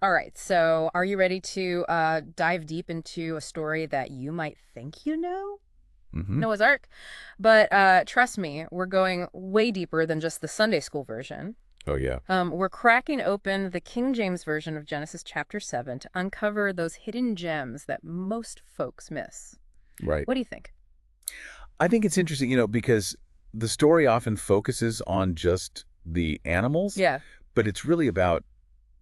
All right, so are you ready to dive deep into a story that you might think you know? Hmm. Noah's Ark. But trust me, we're going way deeper than just the Sunday school version. Oh, yeah. We're cracking open the King James Version of Genesis chapter 7 to uncover those hidden gems that most folks miss. Right. What do you think? I think it's interesting, because the story often focuses on just the animals, Yeah, but it's really about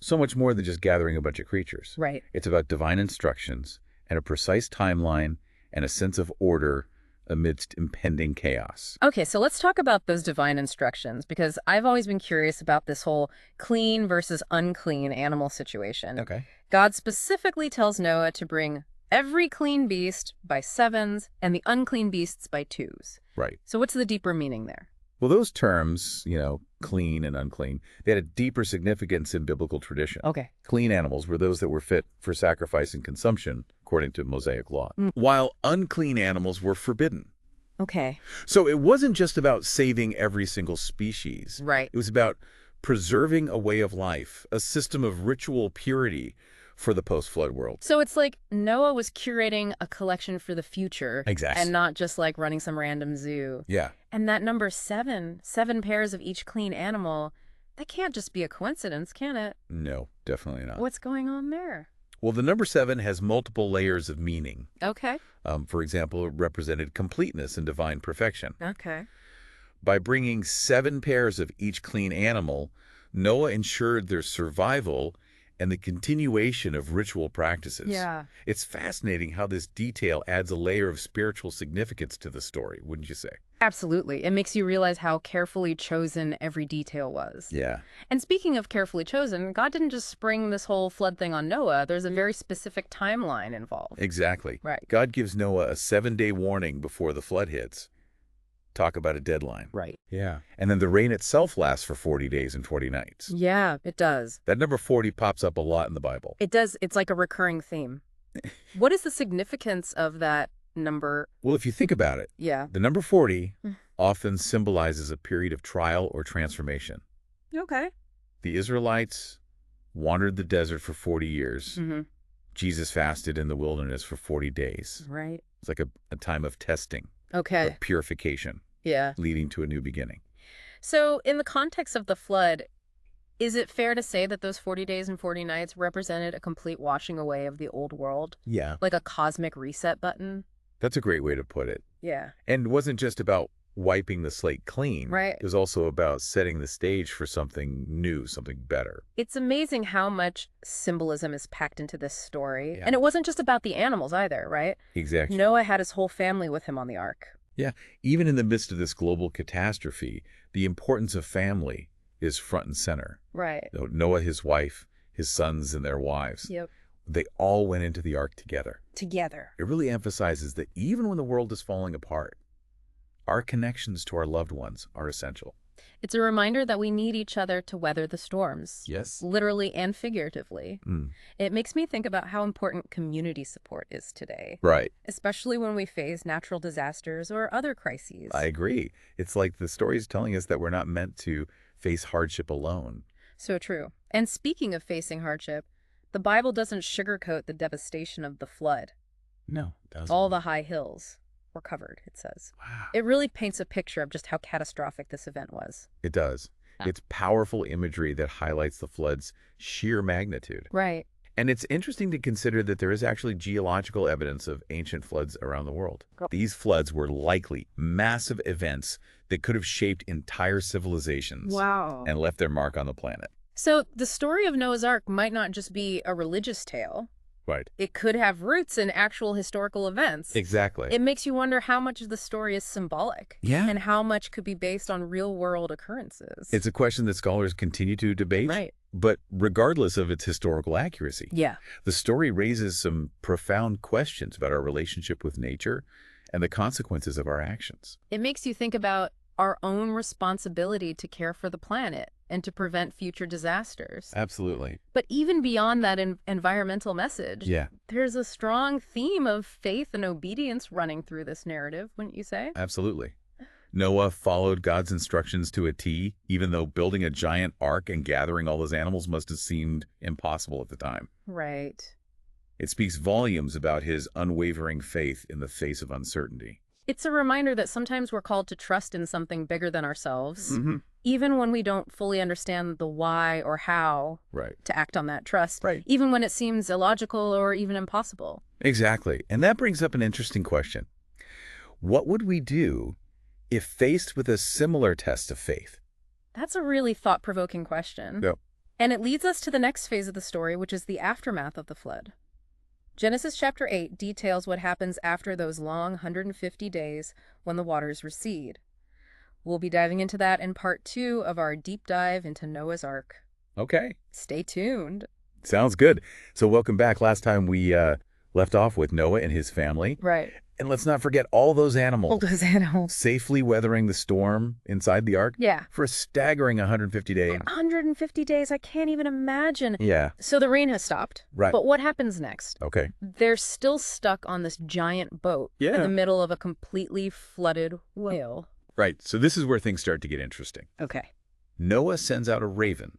so much more than just gathering a bunch of creatures. right. It's about divine instructions and a precise timeline and a sense of order amidst impending chaos. Okay, so let's talk about those divine instructions because I've always been curious about this whole clean versus unclean animal situation. Okay. God specifically tells Noah to bring every clean beast by sevens and the unclean beasts by twos. Right. So what's the deeper meaning there? Well, those terms, clean and unclean, they had a deeper significance in biblical tradition. Okay. Clean animals were those that were fit for sacrifice and consumption, according to Mosaic law, Mm. while unclean animals were forbidden. Okay. So it wasn't just about saving every single species. Right. It was about preserving a way of life, a system of ritual purity for the post-flood world. So it's like Noah was curating a collection for the future Exactly. and not just like running some random zoo. Yeah. And that number seven pairs of each clean animal, that can't just be a coincidence, can it? No, definitely not. What's going on there? Well, the number 7 has multiple layers of meaning. Okay. For example, it represented completeness and divine perfection. Okay. By bringing 7 pairs of each clean animal, Noah ensured their survival and the continuation of ritual practices. Yeah. It's fascinating how this detail adds a layer of spiritual significance to the story, wouldn't you say? Absolutely. It makes you realize how carefully chosen every detail was. Yeah. And speaking of carefully chosen, God didn't just spring this whole flood thing on Noah. There's a very specific timeline involved. Exactly. Right. God gives Noah a 7-day warning before the flood hits. Talk about a deadline. Right. Yeah. And then the rain itself lasts for 40 days and 40 nights. Yeah, it does. That number 40 pops up a lot in the Bible. It does. It's like a recurring theme. What is the significance of that number? Well, if you think about it, Yeah. the number 40 Mm. often symbolizes a period of trial or transformation. Okay. The Israelites wandered the desert for 40 years. Mm-hmm. Jesus fasted in the wilderness for 40 days. Right. It's like a time of testing, Okay. of purification, Yeah. leading to a new beginning. So in the context of the flood, is it fair to say that those 40 days and 40 nights represented a complete washing away of the old world? Yeah. Like a cosmic reset button? That's a great way to put it. Yeah. And it wasn't just about wiping the slate clean. Right. It was also about setting the stage for something new, something better. It's amazing how much symbolism is packed into this story. Yeah. And it wasn't just about the animals either, right? Exactly. Noah had his whole family with him on the ark. Yeah. Even in the midst of this global catastrophe, the importance of family is front and center. Right. Noah, his wife, his sons, and their wives, Yep. they all went into the ark together. Together. It really emphasizes that even when the world is falling apart, our connections to our loved ones are essential. It's a reminder that we need each other to weather the storms, Yes. literally and figuratively. Mm. It makes me think about how important community support is today, Right. especially when we face natural disasters or other crises. I agree. It's like the story is telling us that we're not meant to face hardship alone. So true. And speaking of facing hardship, the Bible doesn't sugarcoat the devastation of the flood. No, it doesn't. All the high hills were covered, it says. Wow. It really paints a picture of just how catastrophic this event was. It does. Yeah. It's powerful imagery that highlights the flood's sheer magnitude. Right. And it's interesting to consider that there is actually geological evidence of ancient floods around the world. Cool. These floods were likely massive events that could have shaped entire civilizations Wow. and left their mark on the planet. So the story of Noah's Ark might not just be a religious tale. Right. It could have roots in actual historical events. Exactly. It makes you wonder how much of the story is symbolic. Yeah. And how much could be based on real-world occurrences. It's a question that scholars continue to debate. Right. But regardless of its historical accuracy, Yeah. the story raises some profound questions about our relationship with nature and the consequences of our actions. It makes you think about our own responsibility to care for the planet and to prevent future disasters. Absolutely. But even beyond that environmental message, Yeah, there's a strong theme of faith and obedience running through this narrative, wouldn't you say? absolutely. Noah followed God's instructions to a T, even though building a giant ark and gathering all those animals must have seemed impossible at the time. Right. It speaks volumes about his unwavering faith in the face of uncertainty. It's a reminder that sometimes we're called to trust in something bigger than ourselves, Mm-hmm. even when we don't fully understand the why or how Right. to act on that trust, Right. even when it seems illogical or even impossible. Exactly. And that brings up an interesting question. What would we do if faced with a similar test of faith? That's a really thought-provoking question. Yep. And it leads us to the next phase of the story, which is the aftermath of the flood. Genesis chapter 8 details what happens after those long 150 days when the waters recede. We'll be diving into that in part 2 of our deep dive into Noah's Ark. Okay. Stay tuned. Sounds good. So welcome back. Last time we left off with Noah and his family. Right. And let's not forget all those animals All those animals. safely weathering the storm inside the ark Yeah. for a staggering 150 days. 150 days, I can't even imagine. Yeah. So the rain has stopped. Right. But what happens next? Okay. They're still stuck on this giant boat in Yeah. the middle of a completely flooded whale. Right. So this is where things start to get interesting. Okay. Noah sends out a raven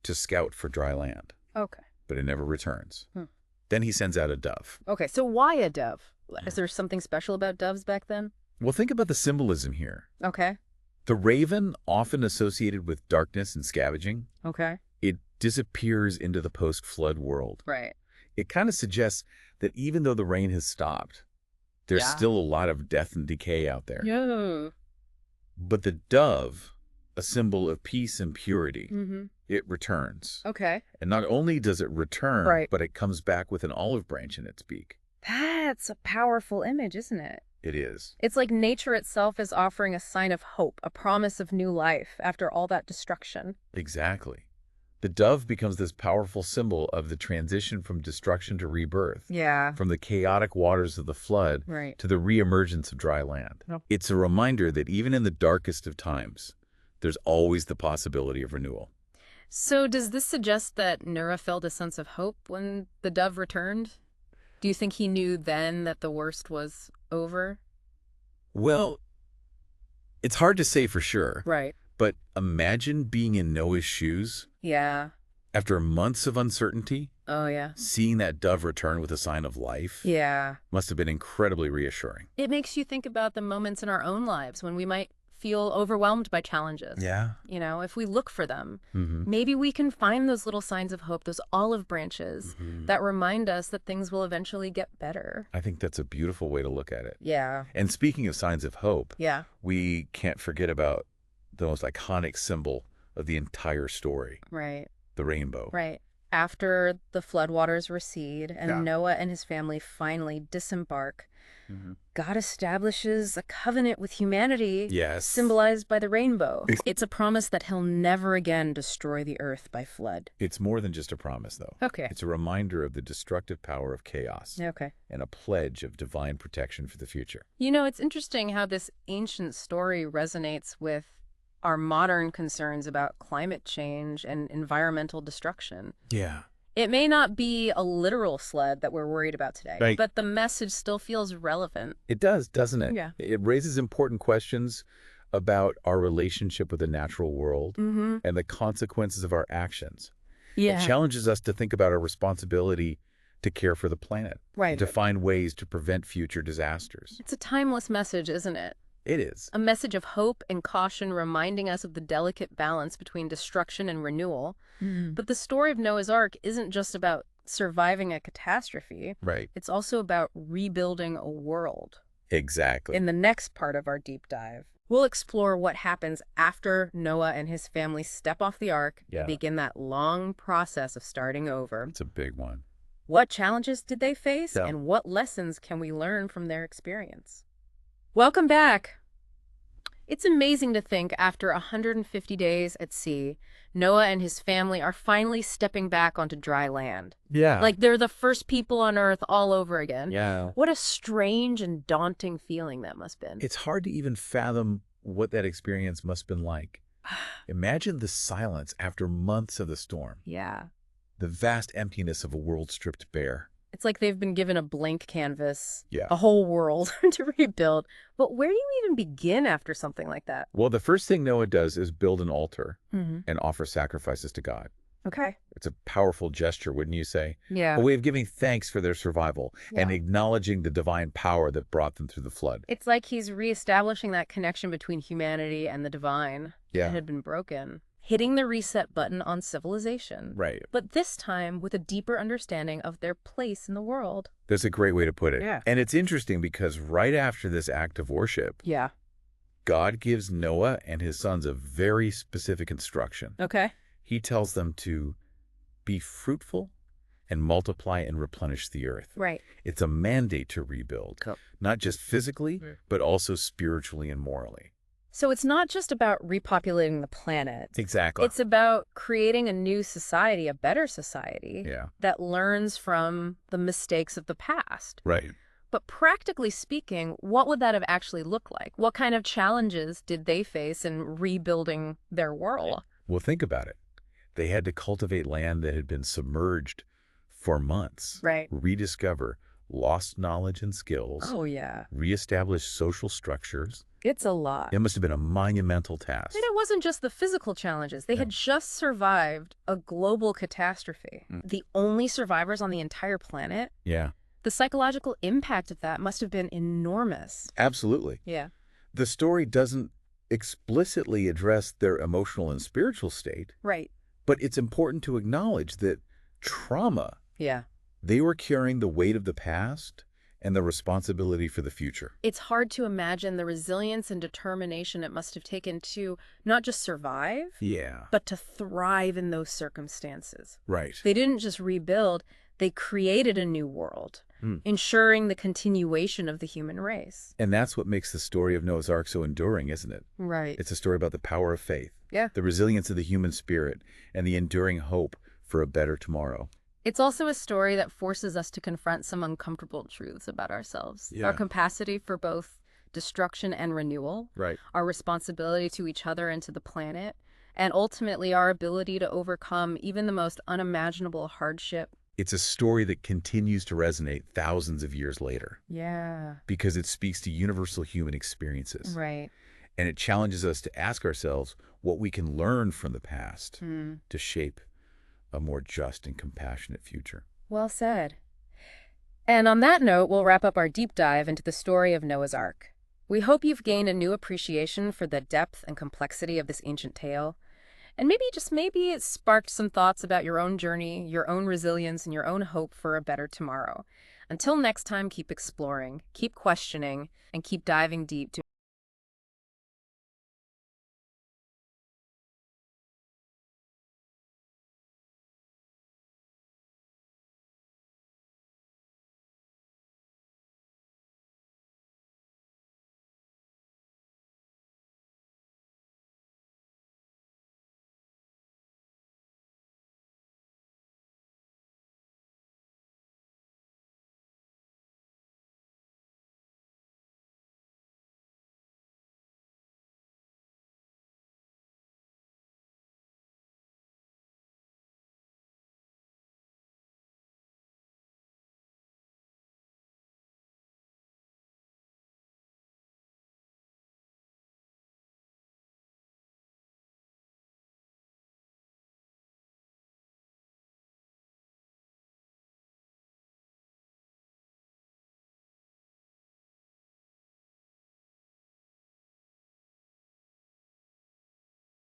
to scout for dry land, Okay. but it never returns. Hmm. Then he sends out a dove. Okay, so why a dove? Is there something special about doves back then? Well, think about the symbolism here. Okay. The raven, often associated with darkness and scavenging, Okay. it disappears into the post-flood world. Right. It kind of suggests that even though the rain has stopped, there's Yeah. still a lot of death and decay out there. Yeah. But the dove, a symbol of peace and purity, Mm-hmm. it returns. Okay. And not only does it return, Right. but it comes back with an olive branch in its beak. That's a powerful image, isn't it? It is. It's like nature itself is offering a sign of hope, a promise of new life after all that destruction. Exactly. The dove becomes this powerful symbol of the transition from destruction to rebirth, Yeah. from the chaotic waters of the flood Right. to the reemergence of dry land. Yep. It's a reminder that even in the darkest of times, there's always the possibility of renewal. So does this suggest that Noah felt a sense of hope when the dove returned? Do you think he knew then that the worst was over? Well, it's hard to say for sure, Right. but imagine being in Noah's shoes Yeah. after months of uncertainty. Oh, yeah. Seeing that dove return with a sign of life Yeah. must have been incredibly reassuring. It makes you think about the moments in our own lives when we might feel overwhelmed by challenges. Yeah. You know, if we look for them, Mm-hmm. maybe we can find those little signs of hope, those olive branches that remind us that things will eventually get better. I think that's a beautiful way to look at it. Yeah. And speaking of signs of hope, Yeah. we can't forget about the most iconic symbol of the entire story, Right. the rainbow. Right. After the floodwaters recede and Yeah. Noah and his family finally disembark, Mm-hmm. God establishes a covenant with humanity, Yes. symbolized by the rainbow. It's a promise that he'll never again destroy the earth by flood. It's more than just a promise, though. Okay. It's a reminder of the destructive power of chaos Okay. and a pledge of divine protection for the future. You know, it's interesting how this ancient story resonates with our modern concerns about climate change and environmental destruction. Yeah. It may not be a literal flood that we're worried about today, Right. but the message still feels relevant. It does, doesn't it? Yeah. It raises important questions about our relationship with the natural world Mm-hmm. and the consequences of our actions. Yeah. It challenges us to think about our responsibility to care for the planet, Right. to find ways to prevent future disasters. It's a timeless message, isn't it? It is. A message of hope and caution reminding us of the delicate balance between destruction and renewal. But the story of Noah's Ark isn't just about surviving a catastrophe. Right. It's also about rebuilding a world. Exactly. In the next part of our deep dive, we'll explore what happens after Noah and his family step off the ark Yeah. and begin that long process of starting over. It's a big one. What challenges did they face, Yeah. and what lessons can we learn from their experience? Welcome back. It's amazing to think after 150 days at sea, Noah and his family are finally stepping back onto dry land. Yeah. Like they're the first people on Earth all over again. Yeah. What a strange and daunting feeling that must have been. It's hard to even fathom what that experience must have been like. Imagine the silence after months of the storm, Yeah. the vast emptiness of a world stripped bare. It's like they've been given a blank canvas, Yeah. a whole world to rebuild. But where do you even begin after something like that? Well, the first thing Noah does is build an altar Hmm. and offer sacrifices to God. Okay. It's a powerful gesture, wouldn't you say? Yeah. A way of giving thanks for their survival and Yeah. acknowledging the divine power that brought them through the flood. It's like he's reestablishing that connection between humanity and the divine that Yeah. had been broken, hitting the reset button on civilization. Right. But this time with a deeper understanding of their place in the world. That's a great way to put it. Yeah. And it's interesting because right after this act of worship, Yeah. God gives Noah and his sons a very specific instruction. Okay. He tells them to be fruitful and multiply and replenish the earth. Right. It's a mandate to rebuild, Cool. not just physically, but also spiritually and morally. So it's not just about repopulating the planet. Exactly. It's about creating a new society, a better society Yeah. that learns from the mistakes of the past. Right. But practically speaking, what would that have actually looked like? What kind of challenges did they face in rebuilding their world? Well, think about it. They had to cultivate land that had been submerged for months, Right. rediscover lost knowledge and skills, Oh, yeah. reestablish social structures. It's a lot. It must have been a monumental task. And it wasn't just the physical challenges. They had just survived a global catastrophe. The only survivors on the entire planet. Yeah, The psychological impact of that must have been enormous. absolutely. Yeah. The story doesn't explicitly address their emotional and spiritual state, Right. but it's important to acknowledge that trauma, Yeah. they were carrying the weight of the past and the responsibility for the future. It's hard to imagine the resilience and determination it must have taken to not just survive, Yeah. but to thrive in those circumstances. Right. They didn't just rebuild, they created a new world, Mm. ensuring the continuation of the human race. And that's what makes the story of Noah's Ark so enduring, isn't it? Right. It's a story about the power of faith, Yeah. the resilience of the human spirit, and the enduring hope for a better tomorrow. It's also a story that forces us to confront some uncomfortable truths about ourselves. Yeah. Our capacity for both destruction and renewal, Right. our responsibility to each other and to the planet, and ultimately our ability to overcome even the most unimaginable hardship. It's a story that continues to resonate thousands of years later Yeah. because it speaks to universal human experiences. Right. And it challenges us to ask ourselves what we can learn from the past Hmm. to shape a more just and compassionate future. Well said. And on that note, we'll wrap up our deep dive into the story of Noah's Ark. We hope you've gained a new appreciation for the depth and complexity of this ancient tale. And maybe it sparked some thoughts about your own journey, your own resilience, and your own hope for a better tomorrow. Until next time, keep exploring, keep questioning, and keep diving deep to